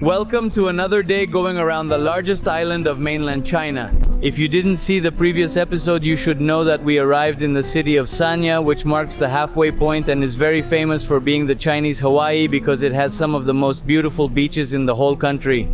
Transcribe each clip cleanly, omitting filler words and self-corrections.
Welcome to another day going around the largest island of mainland China. If you didn't see the previous episode, you should know that we arrived in the city of Sanya, which marks the halfway point and is very famous for being the Chinese Hawaii because it has some of the most beautiful beaches in the whole country.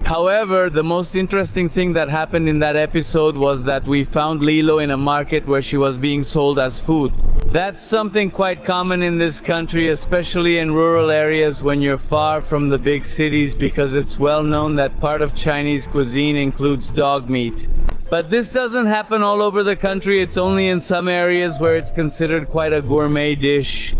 However, the most interesting thing that happened in that episode was that we found Lilo in a market where she was being sold as food. That's something quite common in this country, especially in rural areas when you're far from the big cities, because it's well known that part of Chinese cuisine includes dog meat. But this doesn't happen all over the country, it's only in some areas where it's considered quite a gourmet dish.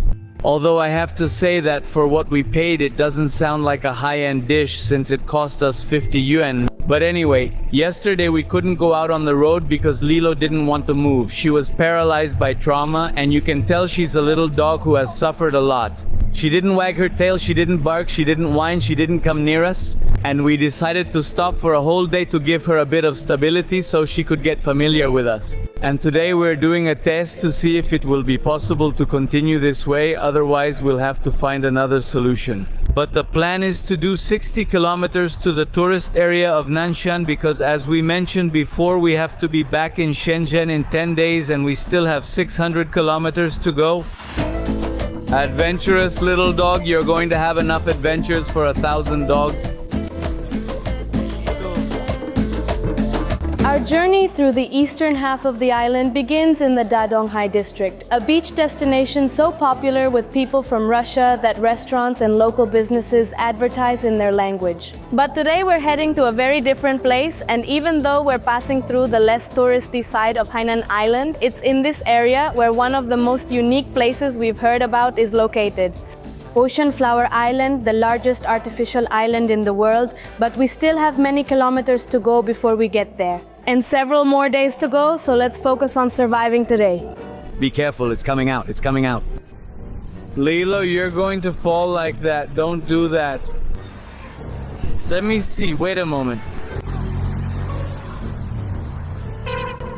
Although I have to say that for what we paid, it doesn't sound like a high-end dish since it cost us 50 yuan. But anyway, yesterday we couldn't go out on the road because Lilo didn't want to move. She was paralyzed by trauma, and you can tell she's a little dog who has suffered a lot. She didn't wag her tail, she didn't bark, she didn't whine, she didn't come near us. And we decided to stop for a whole day to give her a bit of stability so she could get familiar with us. And today we're doing a test to see if it will be possible to continue this way, otherwise we'll have to find another solution. But the plan is to do 60 kilometers to the tourist area of Nanshan because, as we mentioned before, we have to be back in Shenzhen in 10 days and we still have 600 kilometers to go. Adventurous little dog, you're going to have enough adventures for 1,000 dogs. Our journey through the eastern half of the island begins in the Dadonghai district, a beach destination so popular with people from Russia that restaurants and local businesses advertise in their language. But today we're heading to a very different place, and even though we're passing through the less touristy side of Hainan Island, it's in this area where one of the most unique places we've heard about is located. Ocean Flower Island, the largest artificial island in the world, but we still have many kilometers to go before we get there. And several more days to go, so let's focus on surviving today. Be careful, it's coming out, it's coming out. Lilo, you're going to fall like that, don't do that. Let me see, wait a moment.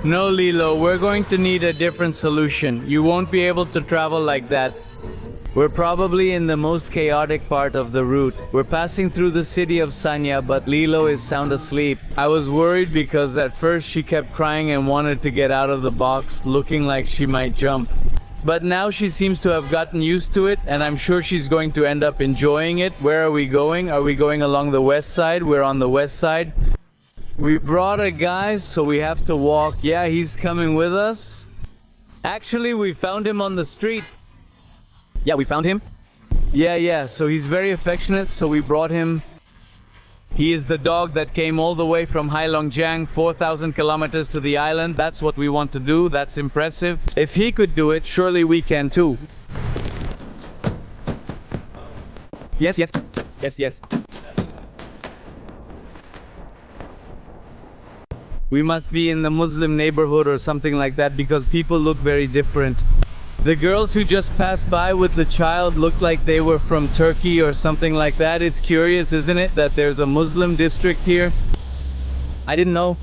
No, Lilo, we're going to need a different solution. You won't be able to travel like that. We're probably in the most chaotic part of the route. We're passing through the city of Sanya, but Lilo is sound asleep. I was worried because at first she kept crying and wanted to get out of the box, looking like she might jump. But now she seems to have gotten used to it, and I'm sure she's going to end up enjoying it. Where are we going? Are we going along the west side? We're on the west side. We brought a guy, so we have to walk. Yeah, he's coming with us. Actually, we found him on the street. Yeah, we found him. Yeah, so he's very affectionate, so we brought him. He is the dog that came all the way from Heilongjiang, 4,000 kilometers to the island. That's what we want to do, that's impressive. If he could do it, surely we can too. Yes. We must be in the Muslim neighborhood or something like that because people look very different. The girls who just passed by with the child looked like they were from Turkey or something like that. It's curious, isn't it, that there's a Muslim district here? I didn't know.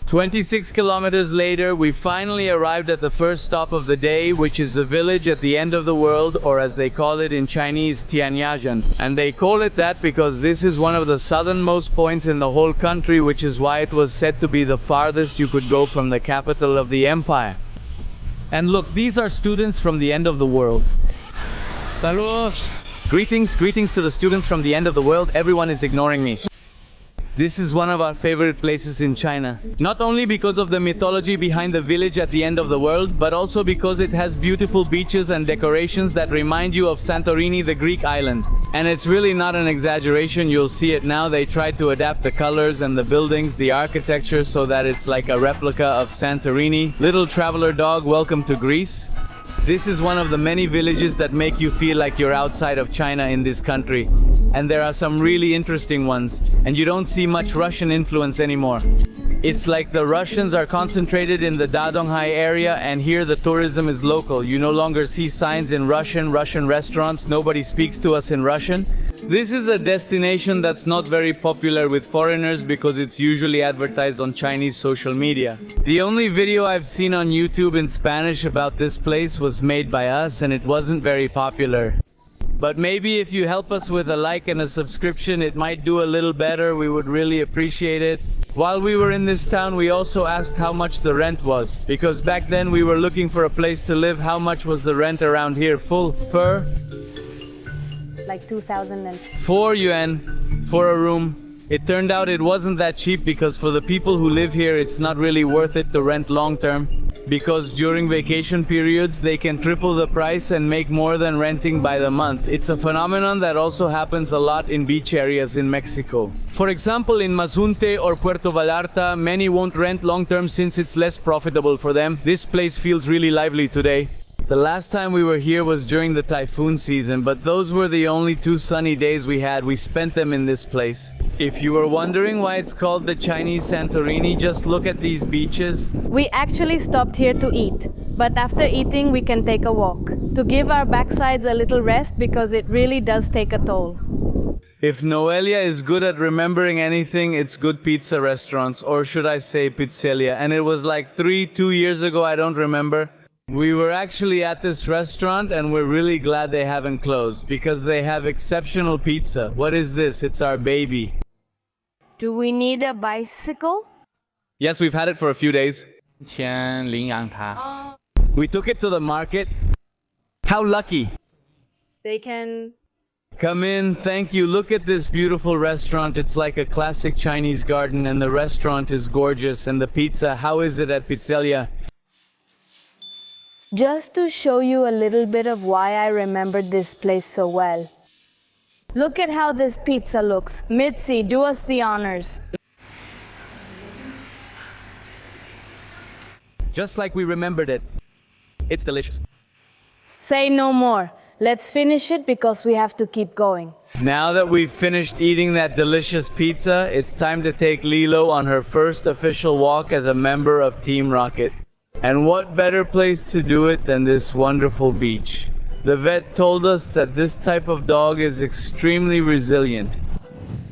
26 kilometers later, we finally arrived at the first stop of the day, which is the village at the end of the world, or as they call it in Chinese, Tianyazhen. And they call it that because this is one of the southernmost points in the whole country, which is why it was said to be the farthest you could go from the capital of the empire. And look, these are students from the end of the world. Saludos! Greetings to the students from the end of the world. Everyone is ignoring me. This is one of our favorite places in China. Not only because of the mythology behind the village at the end of the world, but also because it has beautiful beaches and decorations that remind you of Santorini, the Greek island. And it's really not an exaggeration, you'll see it now. They tried to adapt the colors and the buildings, the architecture, so that it's like a replica of Santorini. Little traveler dog, welcome to Greece. This is one of the many villages that make you feel like you're outside of China in this country. And there are some really interesting ones, and you don't see much Russian influence anymore. It's like the Russians are concentrated in the Dadonghai area, and here the tourism is local. You no longer see signs in Russian restaurants, nobody speaks to us in Russian. This is a destination that's not very popular with foreigners because it's usually advertised on Chinese social media. The only video I've seen on YouTube in Spanish about this place was made by us, and it wasn't very popular. But maybe if you help us with a like and a subscription, it might do a little better. We would really appreciate it. While we were in this town, we also asked how much the rent was, because back then we were looking for a place to live. How much was the rent around here? Full fur? Like 2,000 4 yuan for a room. It turned out it wasn't that cheap, because for the people who live here, it's not really worth it to rent long term. Because during vacation periods, they can triple the price and make more than renting by the month. It's a phenomenon that also happens a lot in beach areas in Mexico. For example, in Mazunte or Puerto Vallarta, many won't rent long term since it's less profitable for them. This place feels really lively today. The last time we were here was during the typhoon season, but those were the only 2 sunny days we had. We spent them in this place. If you were wondering why it's called the Chinese Santorini, just look at these beaches. We actually stopped here to eat, but after eating we can take a walk to give our backsides a little rest, because it really does take a toll. If Noelia is good at remembering anything, it's good pizza restaurants, or should I say pizzeria. And it was like 2 years ago, I don't remember. We were actually at this restaurant and we're really glad they haven't closed, because they have exceptional pizza. What is this? It's our baby. Do we need a bicycle? Yes, we've had it for a few days. 先领养它。 We took it to the market. How lucky. They can... Come in, thank you. Look at this beautiful restaurant. It's like a classic Chinese garden, and the restaurant is gorgeous. And the pizza, how is it at Pizzeria? Just to show you a little bit of why I remembered this place so well. Look at how this pizza looks. Mitzi, do us the honors. Just like we remembered it. It's delicious. Say no more. Let's finish it, because we have to keep going. Now that we've finished eating that delicious pizza, it's time to take Lilo on her first official walk as a member of Team Rocket. And what better place to do it than this wonderful beach? The vet told us that this type of dog is extremely resilient,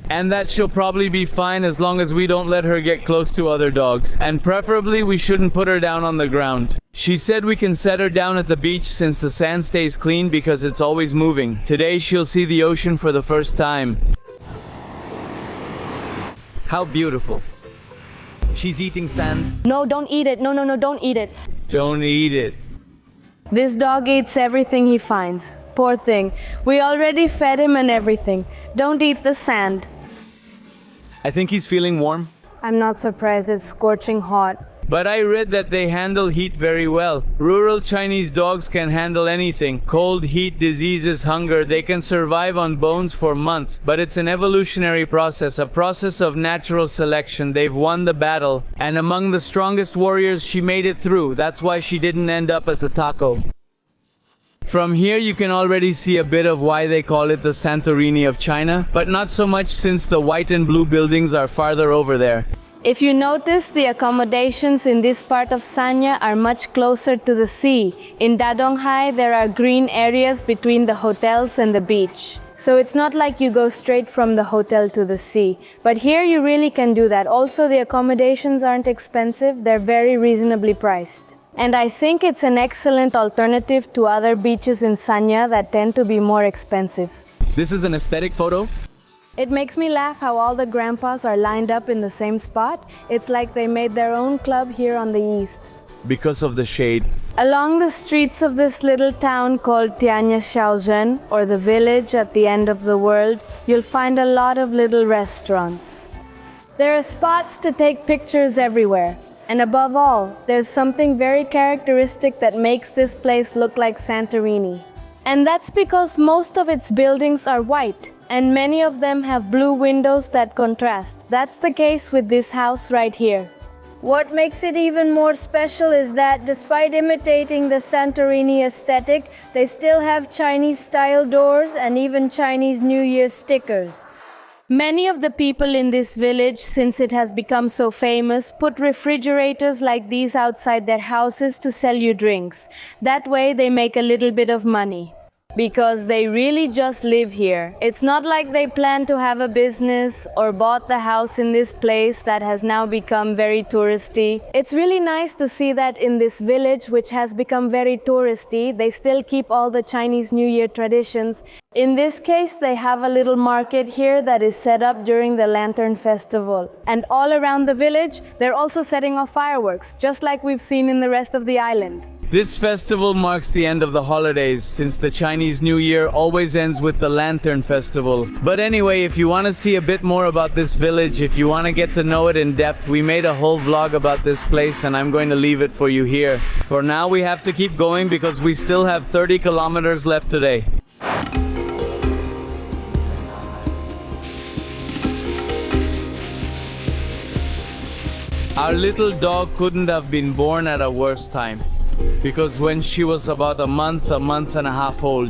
and that she'll probably be fine as long as we don't let her get close to other dogs. And preferably we shouldn't put her down on the ground. She said we can set her down at the beach since the sand stays clean, because it's always moving. Today she'll see the ocean for the first time. How beautiful. She's eating sand. No, don't eat it. No, no, no, don't eat it. Don't eat it. This dog eats everything he finds. Poor thing. We already fed him and everything. Don't eat the sand. I think he's feeling warm. I'm not surprised. It's scorching hot. But I read that they handle heat very well. Rural Chinese dogs can handle anything. Cold, heat, diseases, hunger. They can survive on bones for months. But it's an evolutionary process, a process of natural selection. They've won the battle. And among the strongest warriors, she made it through. That's why she didn't end up as a taco. From here you can already see a bit of why they call it the Santorini of China. But not so much, since the white and blue buildings are farther over there. If you notice, the accommodations in this part of Sanya are much closer to the sea. In Dadonghai, there are green areas between the hotels and the beach. So it's not like you go straight from the hotel to the sea. But here you really can do that. Also, the accommodations aren't expensive. They're very reasonably priced. And I think it's an excellent alternative to other beaches in Sanya that tend to be more expensive. This is an aesthetic photo. It makes me laugh how all the grandpas are lined up in the same spot. It's like they made their own club here on the east. Because of the shade. Along the streets of this little town called Tianyashaozhen, or the village at the end of the world, you'll find a lot of little restaurants. There are spots to take pictures everywhere. And above all, there's something very characteristic that makes this place look like Santorini. And that's because most of its buildings are white, and many of them have blue windows that contrast. That's the case with this house right here. What makes it even more special is that despite imitating the Santorini aesthetic, they still have Chinese-style doors and even Chinese New Year stickers. Many of the people in this village, since it has become so famous, put refrigerators like these outside their houses to sell you drinks. That way they make a little bit of money. because they really just live here. It's not like they plan to have a business or bought the house in this place that has now become very touristy. It's really nice to see that in this village, which has become very touristy, they still keep all the Chinese New Year traditions. In this case, they have a little market here that is set up during the Lantern Festival. And all around the village, they're also setting off fireworks, just like we've seen in the rest of the island. This festival marks the end of the holidays, since the Chinese New Year always ends with the Lantern Festival. But anyway, if you want to see a bit more about this village, if you want to get to know it in depth, we made a whole vlog about this place and I'm going to leave it for you here. For now, we have to keep going because we still have 30 kilometers left today. Our little dog couldn't have been born at a worse time, because when she was about a month and a half old,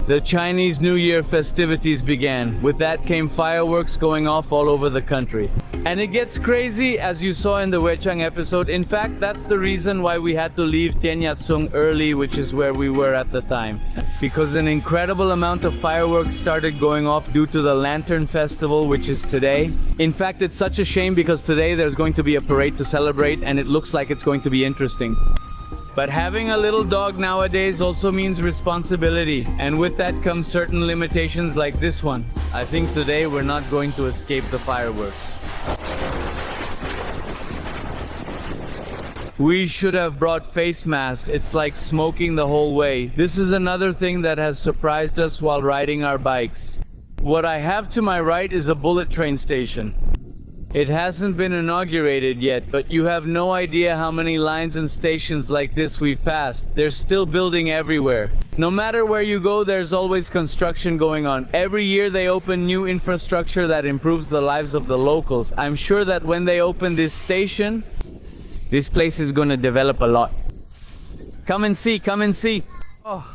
the Chinese New Year festivities began. With that came fireworks going off all over the country. And it gets crazy, as you saw in the Wechang episode. In fact, that's the reason why we had to leave Tianyatsung early, which is where we were at the time. Because an incredible amount of fireworks started going off due to the Lantern Festival, which is today. In fact, it's such a shame because today there's going to be a parade to celebrate and it looks like it's going to be interesting. But having a little dog nowadays also means responsibility, and with that comes certain limitations like this one. I think today we're not going to escape the fireworks. We should have brought face masks. It's like smoking the whole way. This is another thing that has surprised us while riding our bikes. What I have to my right is a bullet train station. It hasn't been inaugurated yet, but you have no idea how many lines and stations like this we've passed. They're still building everywhere. No matter where you go, there's always construction going on. Every year they open new infrastructure that improves the lives of the locals. I'm sure that when they open this station, this place is going to develop a lot. Come and see, come and see. Oh.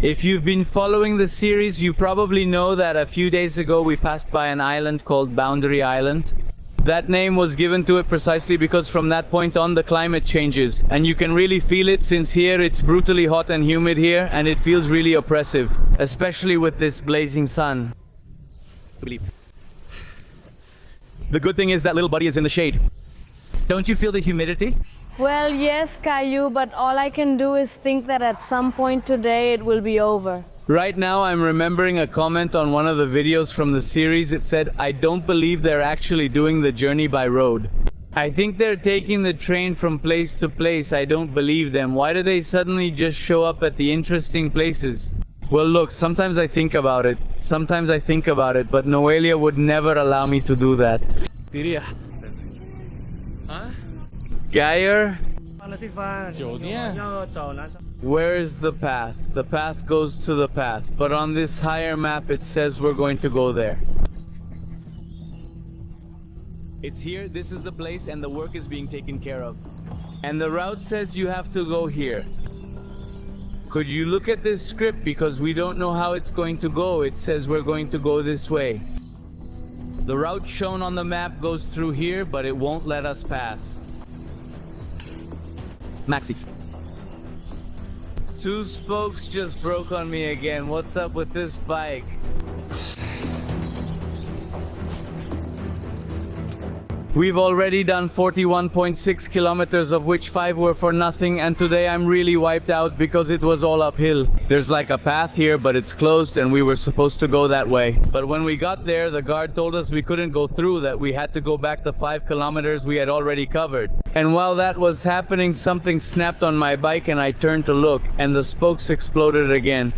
If you've been following the series, you probably know that a few days ago we passed by an island called Boundary Island. That name was given to it precisely because from that point on the climate changes, and you can really feel it since here it's brutally hot and humid here, and it feels really oppressive, especially with this blazing sun. The good thing is that little buddy is in the shade. Don't you feel the humidity? Well, yes, Caillou, but all I can do is think that at some point today it will be over. Right now I'm remembering a comment on one of the videos from the series. It said, "I don't believe they're actually doing the journey by road. I think they're taking the train from place to place. I don't believe them. Why do they suddenly just show up at the interesting places?" Well, look, sometimes I think about it. But Noelia would never allow me to do that. Geyer? Where is the path? The path goes to the path, but on this higher map it says we're going to go there. It's here, this is the place, and the work is being taken care of. And the route says you have to go here. Could you look at this script, because we don't know how it's going to go. It says we're going to go this way. The route shown on the map goes through here, but it won't let us pass. Maxi. Two spokes just broke on me again. What's up with this bike? We've already done 41.6 kilometers, of which 5 were for nothing, and today I'm really wiped out because it was all uphill. There's like a path here, but it's closed and we were supposed to go that way. But when we got there, the guard told us we couldn't go through, that we had to go back the 5 kilometers we had already covered. And while that was happening, something snapped on my bike and I turned to look, and the spokes exploded again.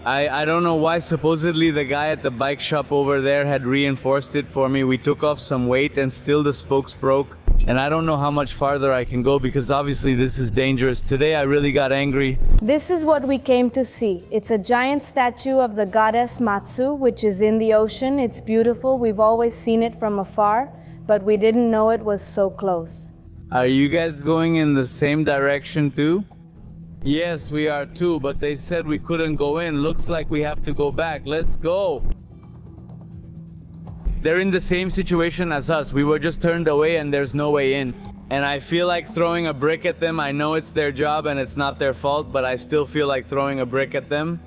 I don't know why. Supposedly the guy at the bike shop over there had reinforced it for me. We took off some weight and still the spokes broke. And I don't know how much farther I can go because obviously this is dangerous. Today I really got angry. This is what we came to see. It's a giant statue of the goddess Matsu, which is in the ocean. It's beautiful. We've always seen it from afar, but we didn't know it was so close. Are you guys going in the same direction too? Yes, we are too, but they said we couldn't go in. Looks like we have to go back. Let's go. They're in the same situation as us. We were just turned away and there's no way in. and I feel like throwing a brick at them. I know it's their job and it's not their fault, but I still feel like throwing a brick at them.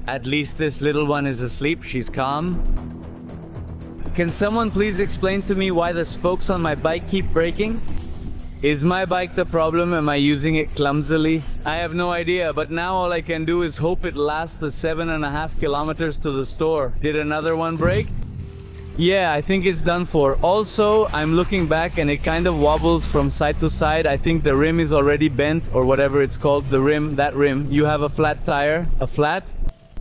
At least this little one is asleep. She's calm. Can someone please explain to me why the spokes on my bike keep breaking? Is my bike the problem? Am I using it clumsily? I have no idea, but now all I can do is hope it lasts the 7.5 kilometers to the store. Did another one break? Yeah, I think it's done for. Also, I'm looking back and it kind of wobbles from side to side. I think the rim is already bent, or whatever it's called, the rim, that rim. You have a flat tire? A flat?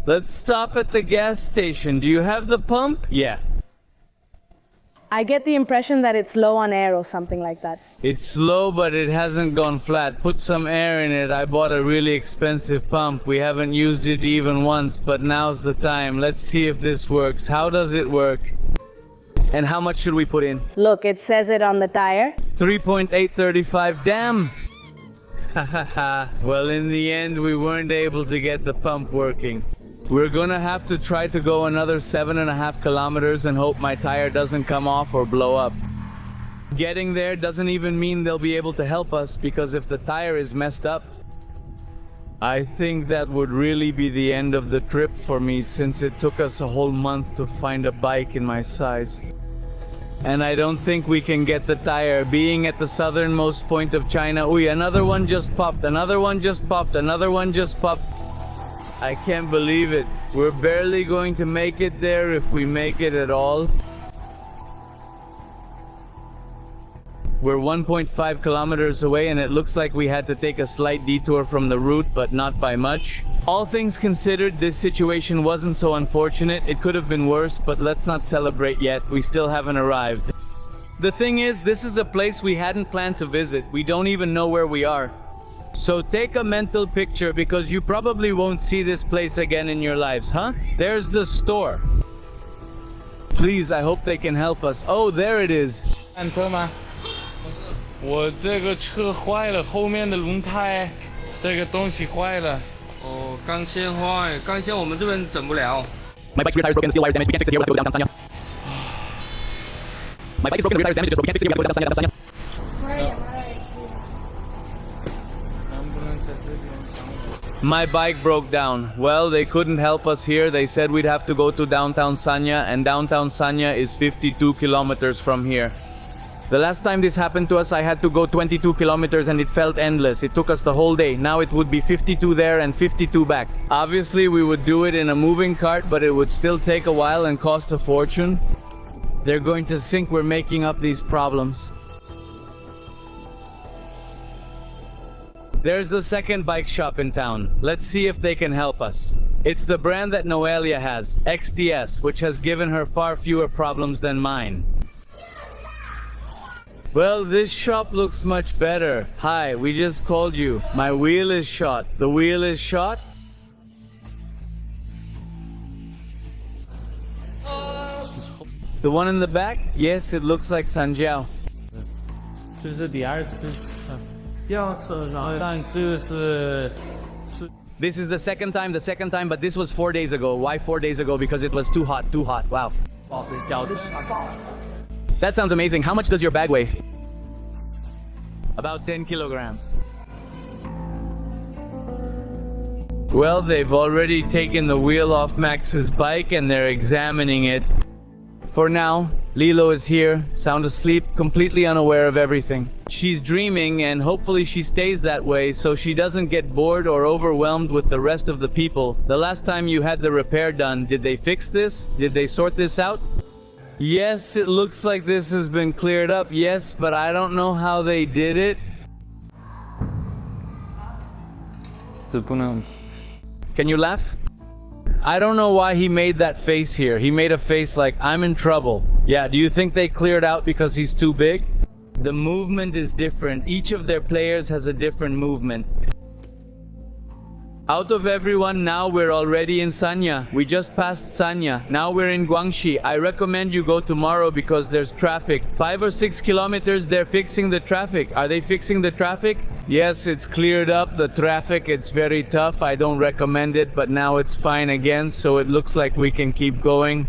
Let's stop at the gas station. Do you have the pump? Yeah. I get the impression that it's low on air or something like that. It's slow, but it hasn't gone flat. Put some air in it. I bought a really expensive pump. We haven't used it even once, but now's the time. Let's see if this works. How does it work? And how much should we put in? Look, it says it on the tire. 3.835. Damn! Well, in the end, we weren't able to get the pump working. We're gonna have to try to go another 7.5 kilometers and hope my tire doesn't come off or blow up. Getting there doesn't even mean they'll be able to help us, because if the tire is messed up, I think that would really be the end of the trip for me, since it took us a whole month to find a bike in my size. And I don't think we can get the tire, being at the southernmost point of China. Ooh, another one just popped, another one just popped, another one just popped. I can't believe it. We're barely going to make it there, if we make it at all. We're 1.5 kilometers away, and it looks like we had to take a slight detour from the route, but not by much. All things considered, this situation wasn't so unfortunate. It could have been worse, but let's not celebrate yet. We still haven't arrived. The thing is, this is a place we hadn't planned to visit. We don't even know where we are. So take a mental picture, because you probably won't see this place again in your lives, huh? There's the store. Please, I hope they can help us. Oh, there it is. 按车吗？我这个车坏了，后面的轮胎这个东西坏了。哦，钢线坏，钢线我们这边整不了。My bike's rear tire is broken, the steel wire is damaged. We can't fix it here. We'll have to go downtown Sanya. My bike is broken, the rear tire is damaged, so we can't fix it here. We'll have to go downtown Sanya. My bike broke down. Well, they couldn't help us here. They said we'd have to go to downtown Sanya, and downtown Sanya is 52 kilometers from here. The last time this happened to us, I had to go 22 kilometers and it felt endless. It took us the whole day. Now it would be 52 there and 52 back. Obviously, we would do it in a moving cart, but it would still take a while and cost a fortune. They're going to think we're making up these problems. There's the second bike shop in town. Let's see if they can help us. It's the brand that Noelia has, XTS, which has given her far fewer problems than mine. Well, this shop looks much better. Hi, we just called you. My wheel is shot. The wheel is shot? The one in the back? Yes, it looks like Sanjiao. 这是第二次，第二次，然后但这个是 This is the second time, but this was 4 days ago. Why 4 days ago? Because it was too hot. Wow. That sounds amazing. How much does your bag weigh? About 10 kilograms. Well, they've already taken the wheel off Max's bike and they're examining it. For now, Lilo is here, sound asleep, completely unaware of everything. She's dreaming, and hopefully she stays that way so she doesn't get bored or overwhelmed with the rest of the people. The last time you had the repair done, did they fix this? Did they sort this out? Yes, it looks like this has been cleared up, yes, but I don't know how they did it. 是不能 Can you laugh? I don't know why he made that face here. He made a face like, I'm in trouble. Yeah, do you think they cleared out because he's too big? The movement is different. Each of their players has a different movement. Out of everyone, now we're already in Sanya. We just passed Sanya. Now we're in Guangxi. I recommend you go tomorrow because there's traffic. 5 or 6 kilometers, they're fixing the traffic. Are they fixing the traffic? Yes, it's cleared up. The traffic, it's very tough. I don't recommend it, but now it's fine again, so it looks like we can keep going.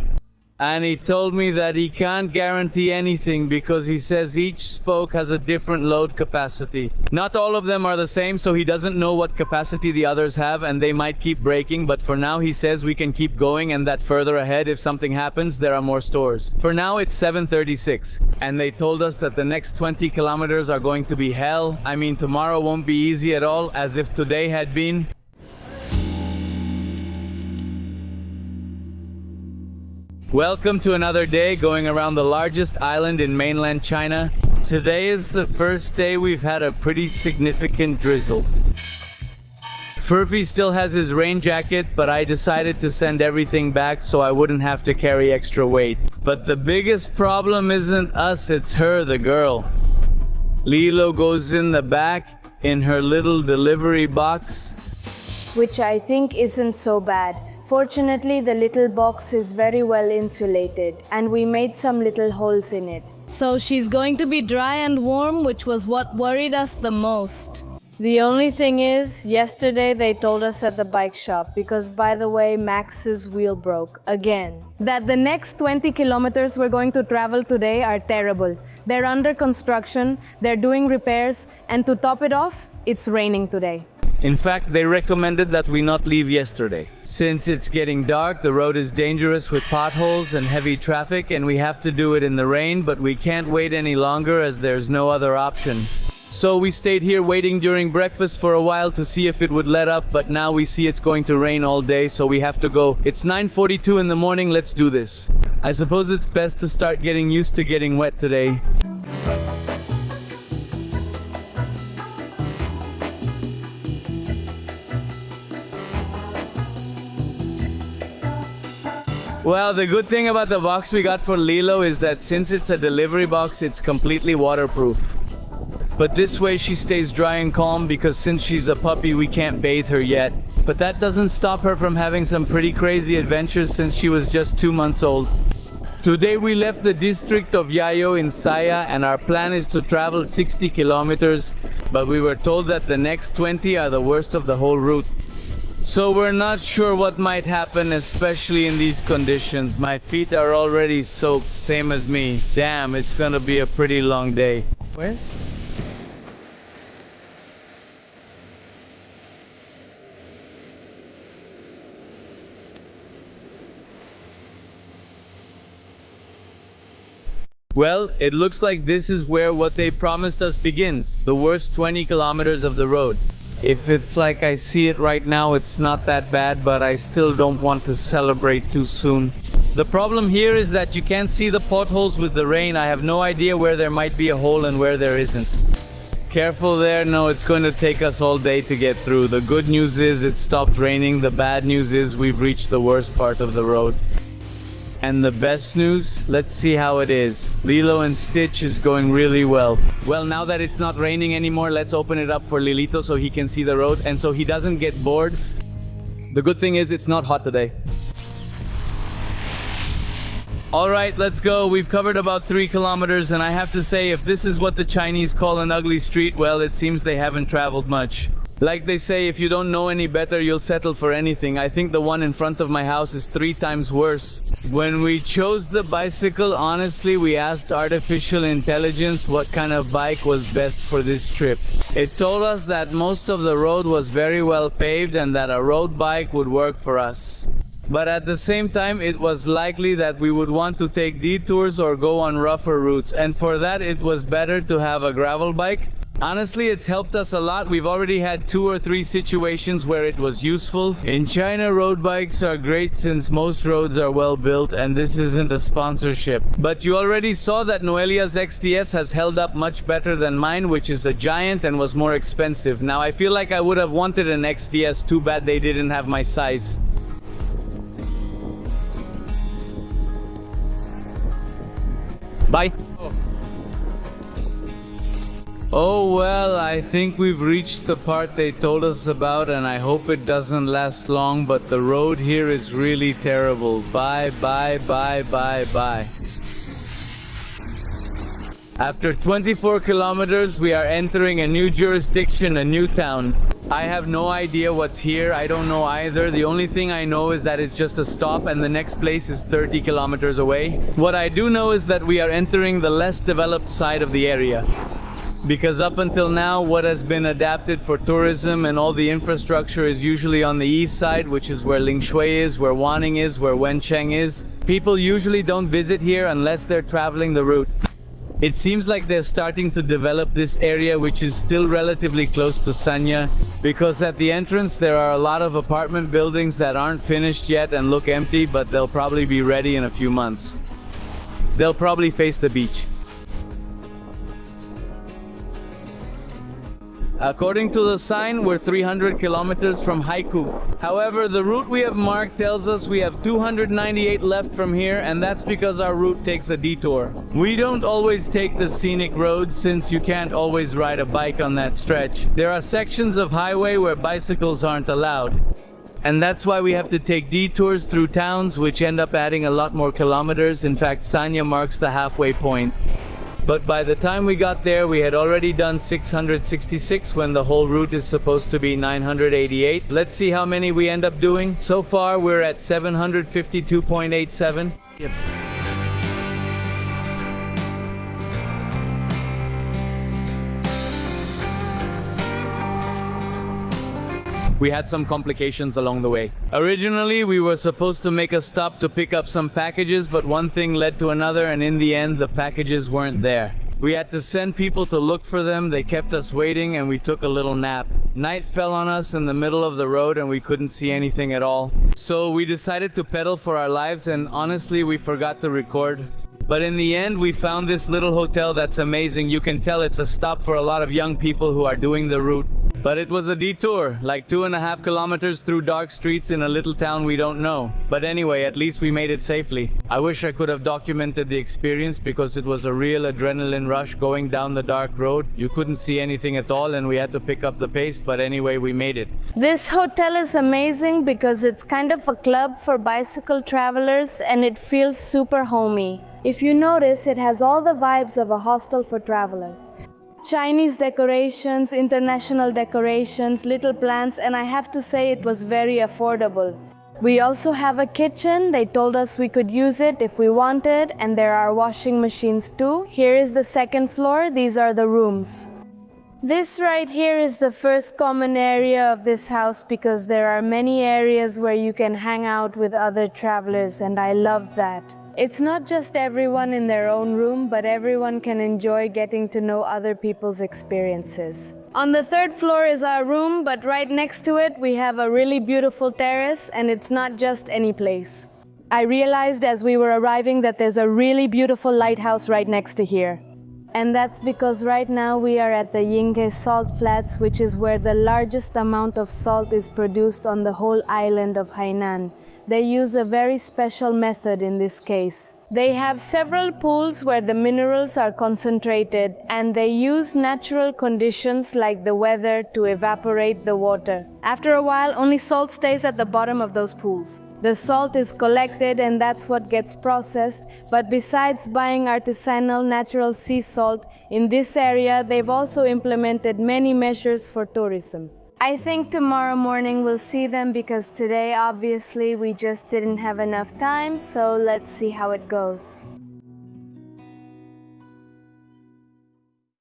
And he told me that he can't guarantee anything because he says each spoke has a different load capacity. Not all of them are the same, so he doesn't know what capacity the others have, and they might keep breaking, but for now he says we can keep going and that further ahead, if something happens, there are more stores. For now it's 7:36, and they told us that the next 20 kilometers are going to be hell. I mean, tomorrow won't be easy at all, as if today had been. Welcome to another day going around the largest island in mainland China. Today is the first day we've had a pretty significant drizzle. Furphy still has his rain jacket, but I decided to send everything back so I wouldn't have to carry extra weight. But the biggest problem isn't us, it's her, the girl. Lilo goes in the back in her little delivery box, which I think isn't so bad. Fortunately, the little box is very well insulated, and we made some little holes in it. So she's going to be dry and warm, which was what worried us the most. The only thing is, yesterday they told us at the bike shop, because by the way, Max's wheel broke again, that the next 20 kilometers we're going to travel today are terrible. They're under construction, they're doing repairs, and to top it off, it's raining today. In fact, they recommended that we not leave yesterday. Since it's getting dark, the road is dangerous with potholes and heavy traffic, and we have to do it in the rain, but we can't wait any longer as there's no other option. So we stayed here waiting during breakfast for a while to see if it would let up, but now we see it's going to rain all day, so we have to go. It's 9:42 in the morning, let's do this. I suppose it's best to start getting used to getting wet today. Well, the good thing about the box we got for Lilo is that since it's a delivery box, it's completely waterproof. But this way she stays dry and calm, because since she's a puppy, we can't bathe her yet. But that doesn't stop her from having some pretty crazy adventures since she was just 2 months old. Today we left the district of Yinghe in Sanya, and our plan is to travel 60 kilometers, but we were told that the next 20 are the worst of the whole route. So we're not sure what might happen, especially in these conditions. My feet are already soaked, same as me. Damn, it's gonna be a pretty long day. Where? Well, it looks like this is where what they promised us begins. The worst 20 kilometers of the road. If it's like I see it right now, it's not that bad, but I still don't want to celebrate too soon. The problem here is that you can't see the potholes with the rain. I have no idea where there might be a hole and where there isn't. Careful there, no, it's going to take us all day to get through. The good news is it stopped raining. The bad news is we've reached the worst part of the road. And the best news, let's see how it is. Lilo and Stitch is going really well. Well, now that it's not raining anymore, let's open it up for Lilito so he can see the road and so he doesn't get bored. The good thing is it's not hot today. Alright, let's go. We've covered about 3 kilometers, and I have to say, if this is what the Chinese call an ugly street, well, it seems they haven't traveled much. Like they say, if you don't know any better, you'll settle for anything. I think the one in front of my house is 3 times worse. When we chose the bicycle, honestly, we asked artificial intelligence what kind of bike was best for this trip. It told us that most of the road was very well paved and that a road bike would work for us. But at the same time, it was likely that we would want to take detours or go on rougher routes, and for that it was better to have a gravel bike. Honestly, it's helped us a lot. We've already had 2 or 3 situations where it was useful. In China, road bikes are great since most roads are well built, and this isn't a sponsorship. But you already saw that Noelia's XDS has held up much better than mine, which is a giant and was more expensive. Now I feel like I would have wanted an XDS, too bad they didn't have my size. Bye. Oh well, I think we've reached the part they told us about, and I hope it doesn't last long, but the road here is really terrible. Bye, bye, bye, bye, bye. After 24 kilometers, we are entering a new jurisdiction, a new town. I have no idea what's here, I don't know either. The only thing I know is that it's just a stop and the next place is 30 kilometers away. What I do know is that we are entering the less developed side of the area. Because up until now, what has been adapted for tourism and all the infrastructure is usually on the east side, which is where Lingshui is, where Wanning is, where Wencheng is. People usually don't visit here unless they're traveling the route. It seems like they're starting to develop this area, which is still relatively close to Sanya, because at the entrance there are a lot of apartment buildings that aren't finished yet and look empty, but they'll probably be ready in a few months. They'll probably face the beach. According to the sign, we're 300 kilometers from Haiku. However, the route we have marked tells us we have 298 left from here, and that's because our route takes a detour. We don't always take the scenic road since you can't always ride a bike on that stretch. There are sections of highway where bicycles aren't allowed. And that's why we have to take detours through towns, which end up adding a lot more kilometers. In fact, Sanya marks the halfway point. But by the time we got there, we had already done 666 when the whole route is supposed to be 988. Let's see how many we end up doing. So far, we're at 752.87. Yep. We had some complications along the way. Originally, we were supposed to make a stop to pick up some packages, but one thing led to another, and in the end, the packages weren't there. We had to send people to look for them. They kept us waiting, and we took a little nap. Night fell on us in the middle of the road, and we couldn't see anything at all. So we decided to pedal for our lives, and honestly, we forgot to record. But in the end, we found this little hotel that's amazing. You can tell it's a stop for a lot of young people who are doing the route. But it was a detour, like 2.5 kilometers through dark streets in a little town we don't know. But anyway, at least we made it safely. I wish I could have documented the experience because it was a real adrenaline rush going down the dark road. You couldn't see anything at all and we had to pick up the pace, but anyway, we made it. This hotel is amazing because it's kind of a club for bicycle travelers and it feels super homey. If you notice, it has all the vibes of a hostel for travelers. Chinese decorations, international decorations, little plants, and I have to say it was very affordable. We also have a kitchen. They told us we could use it if we wanted, and there are washing machines too. Here is the second floor. These are the rooms. This right here is the first common area of this house because there are many areas where you can hang out with other travelers, and I love that. It's not just everyone in their own room, but everyone can enjoy getting to know other people's experiences. On the third floor is our room, but right next to it we have a really beautiful terrace, and it's not just any place. I realized as we were arriving that there's a really beautiful lighthouse right next to here. And that's because right now we are at the Yinghe salt flats, which is where the largest amount of salt is produced on the whole island of Hainan. They use a very special method in this case. They have several pools where the minerals are concentrated, and they use natural conditions like the weather to evaporate the water. After a while, only salt stays at the bottom of those pools. The salt is collected and that's what gets processed, but besides buying artisanal natural sea salt, in this area they've also implemented many measures for tourism. I think tomorrow morning we'll see them because today obviously we just didn't have enough time, so let's see how it goes.